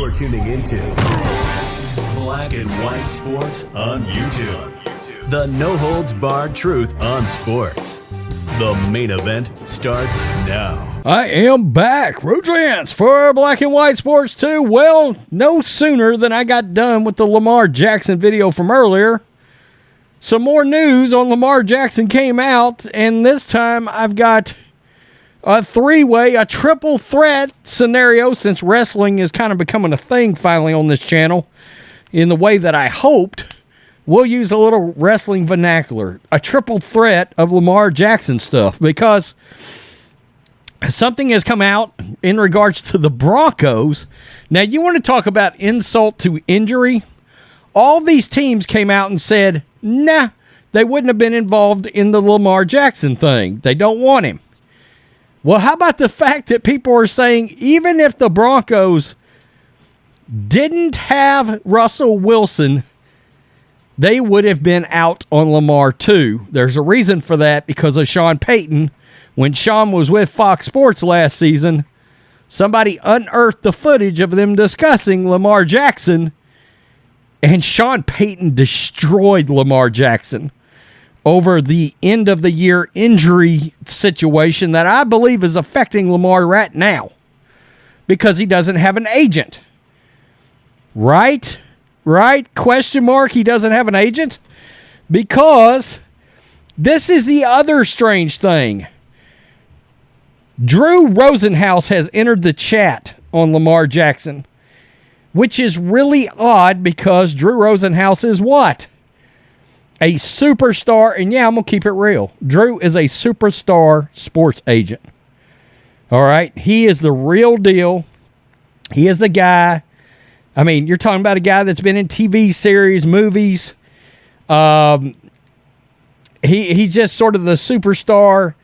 You're tuning into Black and White Sports on YouTube. The no-holds-barred truth on sports. The main event starts now. I am back. Rosenhaus for Black and White Sports 2. Well, no sooner than I got done with the Lamar Jackson video from earlier, some more news on Lamar Jackson came out, and this time I've got a three-way, a triple threat scenario, since wrestling is kind of becoming a thing finally on this channel in the way that I hoped. We'll use a little wrestling vernacular, a triple threat of Lamar Jackson stuff, because something has come out in regards to the Broncos. Now, you want to talk about insult to injury? All these teams came out and said, nah, they wouldn't have been involved in the Lamar Jackson thing. They don't want him. Well, how about the fact that people are saying even if the Broncos didn't have Russell Wilson, they would have been out on Lamar too. There's a reason for that, because of Sean Payton. When Sean was with Fox Sports last season, somebody unearthed the footage of them discussing Lamar Jackson, and Sean Payton destroyed Lamar Jackson over the end of the year injury situation that I believe is affecting Lamar right now because he doesn't have an agent. Right? Question mark. He doesn't have an agent? Because this is the other strange thing. Drew Rosenhaus has entered the chat on Lamar Jackson, which is really odd because Drew Rosenhaus is what? A superstar, and yeah, I'm going to keep it real. Drew is a superstar sports agent. All right? He is the real deal. He is the guy. I mean, you're talking about a guy that's been in TV series, movies. He's just sort of the superstar.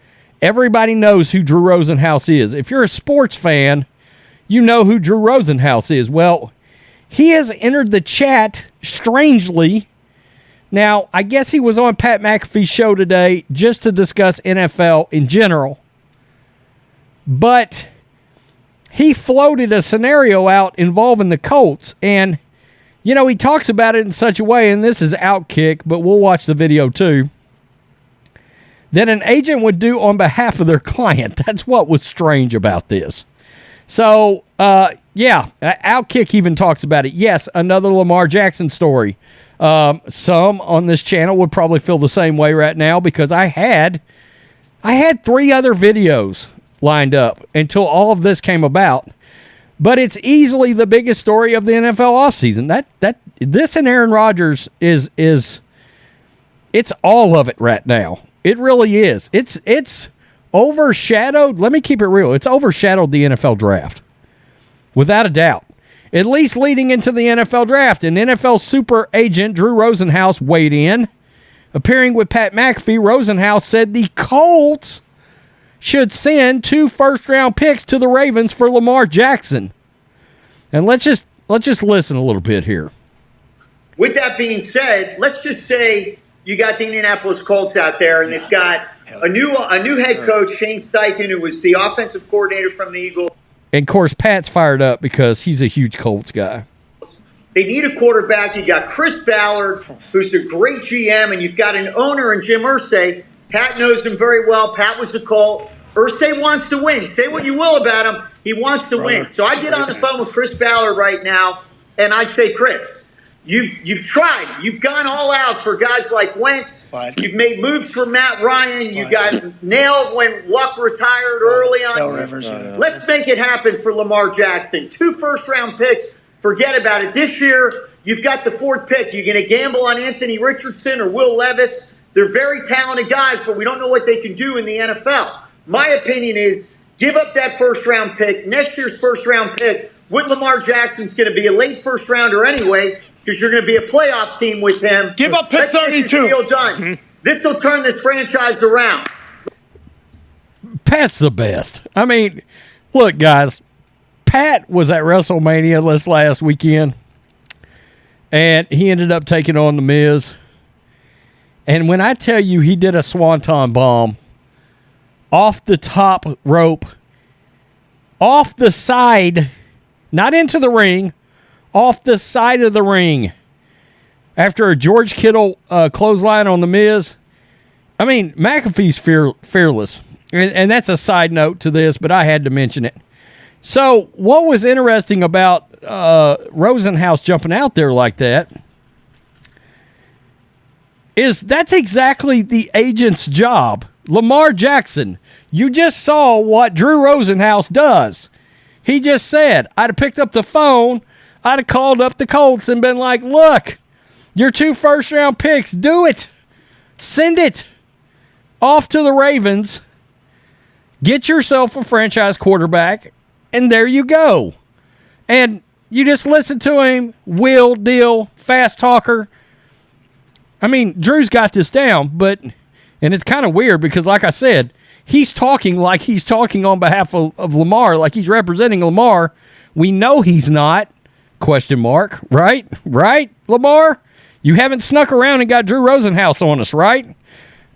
Everybody knows who Drew Rosenhaus is. If you're a sports fan, you know who Drew Rosenhaus is. Well, he has entered the chat strangely. Now, I guess he was on Pat McAfee's show today just to discuss NFL in general. But he floated a scenario out involving the Colts. And, you know, he talks about it in such a way, and this is Outkick, but we'll watch the video too, that an agent would do on behalf of their client. That's what was strange about this. So, Outkick even talks about it. Yes, another Lamar Jackson story. Some on this channel would probably feel the same way right now because I had 3 other videos lined up until all of this came about. But it's easily the biggest story of the NFL offseason. This and Aaron Rodgers is it's all of it right now. It really is. It's overshadowed. Let me keep it real. It's overshadowed the NFL draft. Without a doubt. At least leading into the NFL draft. And NFL super agent Drew Rosenhaus weighed in. Appearing with Pat McAfee, Rosenhaus said the Colts should send 2 first-round picks to the Ravens for Lamar Jackson. And let's just listen a little bit here. With that being said, let's just say you got the Indianapolis Colts out there, and they've got a new head coach, Shane Steichen, who was the offensive coordinator from the Eagles. And, of course, Pat's fired up because he's a huge Colts guy. They need a quarterback. You got Chris Ballard, who's the great GM, and you've got an owner in Jim Irsay. Pat knows him very well. Pat was the Colt. Irsay wants to win. Say what you will about him. He wants to win. So I get on the phone with Chris Ballard right now, and I'd say, Chris, you've tried. You've gone all out for guys like Wentz. You've made moves for Matt Ryan. You got nailed when Luck retired early on. Let's make it happen for Lamar Jackson. 2 first-round picks. Forget about it. This year, you've got the 4th pick. You're going to gamble on Anthony Richardson or Will Levis. They're very talented guys, but we don't know what they can do in the NFL. My opinion is give up that first-round pick. Next year's first-round pick with Lamar Jackson's going to be a late first-rounder anyway, because you're going to be a playoff team with him. Give up pick 32. Let's get this deal done. This will turn this franchise around. Pat's the best. I mean, look, guys, Pat was at WrestleMania this last weekend, and he ended up taking on The Miz. And when I tell you he did a swanton bomb off the top rope, off the side, not into the ring, off the side of the ring after a George Kittle clothesline on The Miz. I mean, McAfee's fearless. And that's a side note to this, but I had to mention it. So what was interesting about Rosenhaus jumping out there like that is that's exactly the agent's job. Lamar Jackson, you just saw what Drew Rosenhaus does. He just said, I'd have picked up the phone, I'd have called up the Colts and been like, look, your 2 first-round picks, do it. Send it off to the Ravens. Get yourself a franchise quarterback, and there you go. And you just listen to him, will, deal, fast talker. I mean, Drew's got this down, and it's kind of weird because, like I said, he's talking like he's talking on behalf of Lamar, like he's representing Lamar. We know he's not, question mark, right? Right, Lamar? You haven't snuck around and got Drew Rosenhaus on us, right?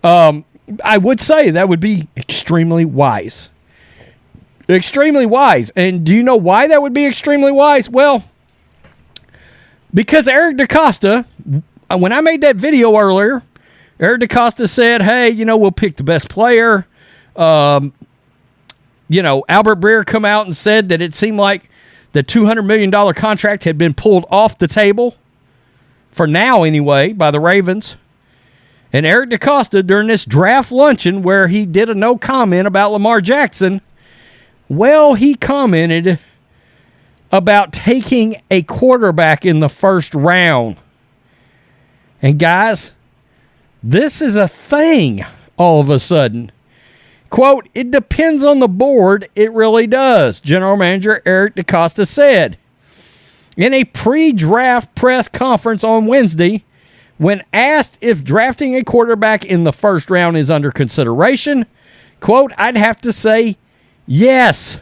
I would say that would be extremely wise. Extremely wise. And do you know why that would be extremely wise? Well, because Eric DeCosta, when I made that video earlier, Eric DeCosta said, hey, we'll pick the best player. Albert Breer come out and said that it seemed like the $200 million contract had been pulled off the table, for now anyway, by the Ravens. And Eric DeCosta, during this draft luncheon where he did a no comment about Lamar Jackson, well, he commented about taking a quarterback in the first round. And guys, this is a thing all of a sudden. Quote, it depends on the board. It really does, General Manager Eric DeCosta said. In a pre-draft press conference on Wednesday, when asked if drafting a quarterback in the first round is under consideration, quote, I'd have to say yes,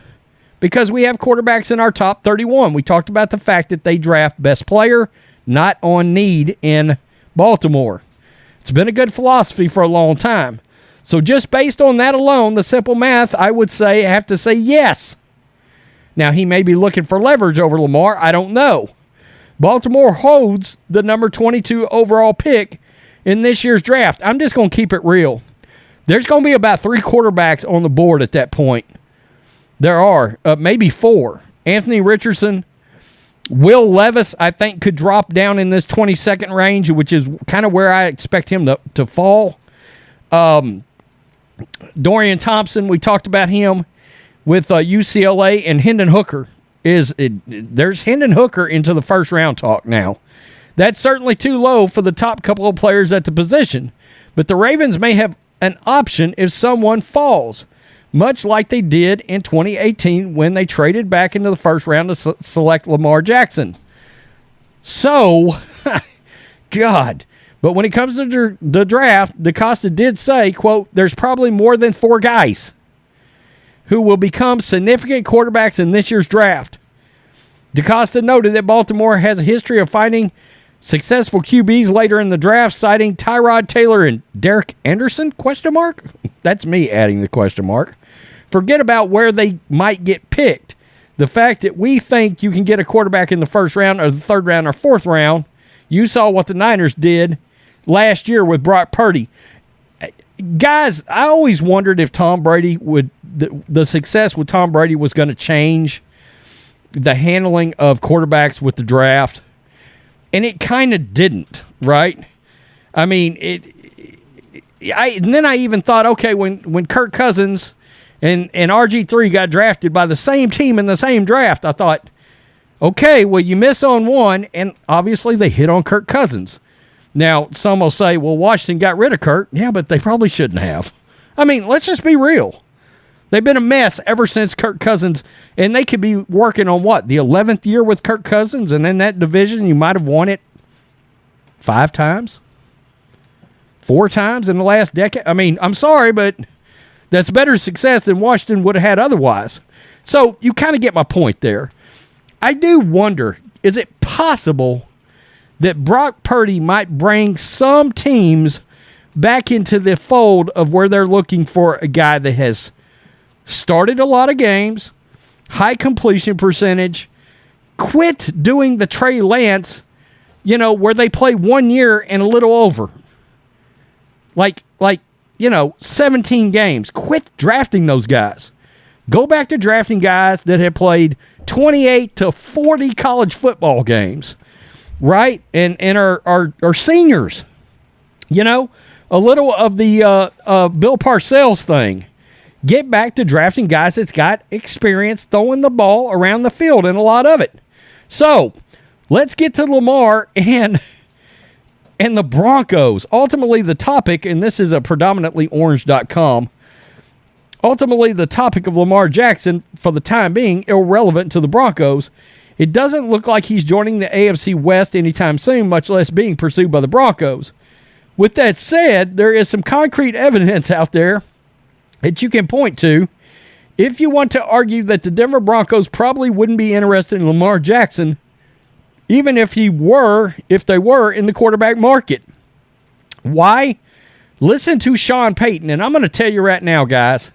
because we have quarterbacks in our top 31. We talked about the fact that they draft best player, not on need in Baltimore. It's been a good philosophy for a long time. So just based on that alone, the simple math, I would say, I have to say yes. Now, he may be looking for leverage over Lamar. I don't know. Baltimore holds the number 22 overall pick in this year's draft. I'm just going to keep it real. There's going to be about 3 quarterbacks on the board at that point. There are, maybe 4. Anthony Richardson, Will Levis, I think, could drop down in this 22nd range, which is kind of where I expect him to fall. Dorian Thompson, we talked about him with UCLA, and Hendon Hooker. There's Hendon Hooker into the first round talk now. That's certainly too low for the top couple of players at the position, but the Ravens may have an option if someone falls, much like they did in 2018 when they traded back into the first round to select Lamar Jackson. So, God. But when it comes to the draft, DeCosta did say, quote, there's probably more than 4 guys who will become significant quarterbacks in this year's draft. DeCosta noted that Baltimore has a history of finding successful QBs later in the draft, citing Tyrod Taylor and Derek Anderson, question mark? That's me adding the question mark. Forget about where they might get picked. The fact that we think you can get a quarterback in the first round or the third round or fourth round, you saw what the Niners did last year with Brock Purdy. Guys, I always wondered if Tom Brady would, the success with Tom Brady was going to change the handling of quarterbacks with the draft. And it kind of didn't, right? I mean, and then I even thought, okay, when Kirk Cousins and RG3 got drafted by the same team in the same draft, I thought, okay, well, you miss on one, and obviously they hit on Kirk Cousins. Now, some will say, well, Washington got rid of Kirk. Yeah, but they probably shouldn't have. I mean, let's just be real. They've been a mess ever since Kirk Cousins, and they could be working on what, the 11th year with Kirk Cousins, and in that division you might have won it 5 times, 4 times in the last decade. I mean, I'm sorry, but that's better success than Washington would have had otherwise. So you kind of get my point there. I do wonder, is it possible that Brock Purdy might bring some teams back into the fold of where they're looking for a guy that has started a lot of games, high completion percentage, quit doing the Trey Lance, where they play 1 year and a little over. Like 17 games. Quit drafting those guys. Go back to drafting guys that have played 28 to 40 college football games, right? And are seniors. A little of the Bill Parcells thing. Get back to drafting guys that's got experience throwing the ball around the field, and a lot of it. So, let's get to Lamar and the Broncos. Ultimately, the topic, and this is a predominantly orange.com, ultimately the topic of Lamar Jackson, for the time being, irrelevant to the Broncos. It doesn't look like he's joining the AFC West anytime soon, much less being pursued by the Broncos. With that said, there is some concrete evidence out there that you can point to if you want to argue that the Denver Broncos probably wouldn't be interested in Lamar Jackson, even if they were in the quarterback market. Why? Listen to Sean Payton, and I'm going to tell you right now, guys,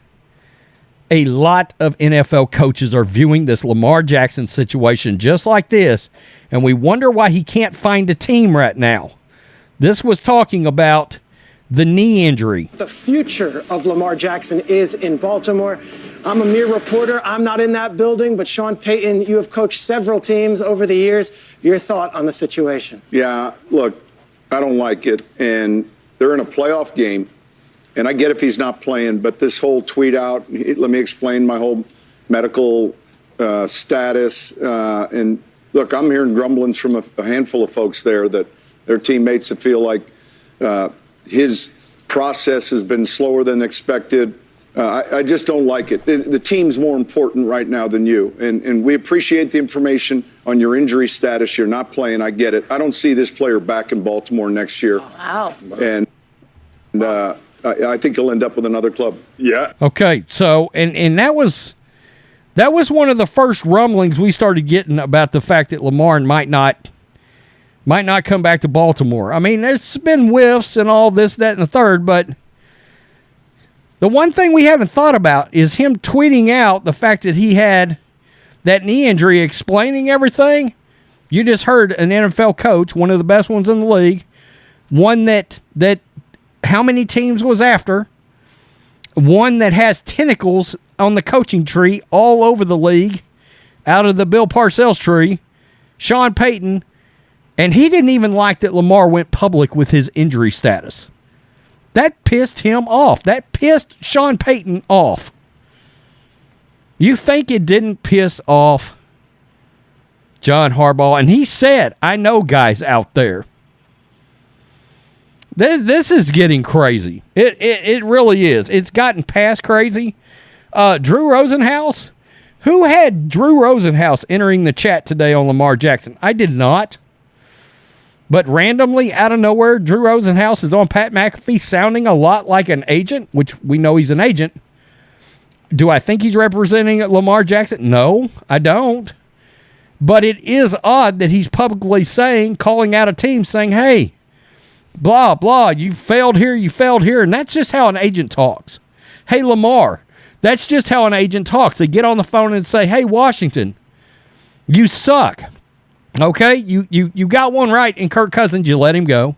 a lot of NFL coaches are viewing this Lamar Jackson situation just like this, and we wonder why he can't find a team right now. This was talking about the knee injury. The future of Lamar Jackson is in Baltimore. I'm a mere reporter. I'm not in that building, but Sean Payton, you have coached several teams over the years. Your thought on the situation? Yeah, look, I don't like it, and they're in a playoff game. And I get if he's not playing, but this whole tweet out, let me explain my whole medical status. And look, I'm hearing grumblings from a handful of folks there that their teammates that feel like his process has been slower than expected. I just don't like it. The team's more important right now than you. And we appreciate the information on your injury status. You're not playing. I get it. I don't see this player back in Baltimore next year. Wow. And I think he'll end up with another club. Yeah. Okay, so and that was one of the first rumblings we started getting about the fact that Lamar might not come back to Baltimore. I mean, there's been whiffs and all this, that, and the third, but the one thing we haven't thought about is him tweeting out the fact that he had that knee injury, explaining everything. You just heard an NFL coach, one of the best ones in the league, one that how many teams was after, one that has tentacles on the coaching tree all over the league, out of the Bill Parcells tree, Sean Payton, and he didn't even like that Lamar went public with his injury status. That pissed him off. That pissed Sean Payton off. You think it didn't piss off John Harbaugh? And he said, I know guys out there. This is getting crazy. It really is. It's gotten past crazy. Drew Rosenhaus. Who had Drew Rosenhaus entering the chat today on Lamar Jackson? I did not. But randomly, out of nowhere, Drew Rosenhaus is on Pat McAfee sounding a lot like an agent, which we know he's an agent. Do I think he's representing Lamar Jackson? No, I don't. But it is odd that he's publicly calling out a team, saying, hey, blah, blah, you failed here, and that's just how an agent talks. Hey, Lamar, that's just how an agent talks. They get on the phone and say, hey, Washington, you suck. Okay, you got one right in Kirk Cousins, you let him go.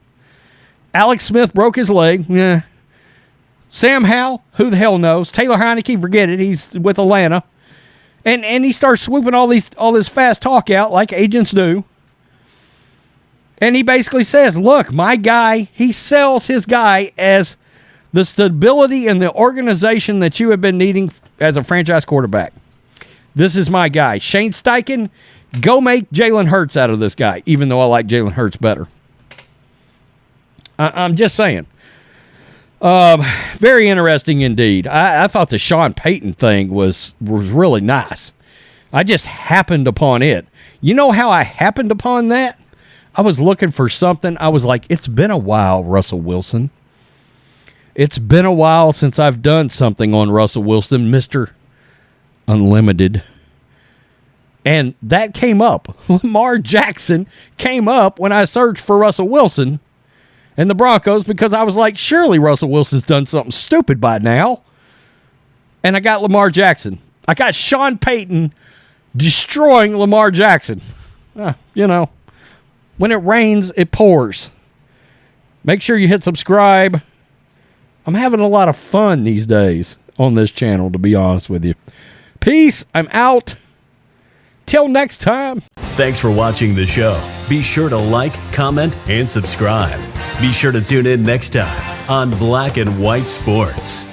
Alex Smith broke his leg. Yeah. Sam Howell, who the hell knows? Taylor Heineke, forget it, he's with Atlanta. And he starts swooping all this fast talk out like agents do. And he basically says, look, my guy, he sells his guy as the stability and the organization that you have been needing as a franchise quarterback. This is my guy. Shane Steichen, go make Jalen Hurts out of this guy, even though I like Jalen Hurts better. I'm just saying. Very interesting indeed. I thought the Sean Payton thing was really nice. I just happened upon it. You know how I happened upon that? I was looking for something. I was like, it's been a while, Russell Wilson. It's been a while since I've done something on Russell Wilson, Mr. Unlimited. And that came up. Lamar Jackson came up when I searched for Russell Wilson and the Broncos because I was like, surely Russell Wilson's done something stupid by now. And I got Lamar Jackson. I got Sean Payton destroying Lamar Jackson. when it rains, it pours. Make sure you hit subscribe. I'm having a lot of fun these days on this channel, to be honest with you. Peace. I'm out. Till next time. Thanks for watching the show. Be sure to like, comment, and subscribe. Be sure to tune in next time on Black and White Sports.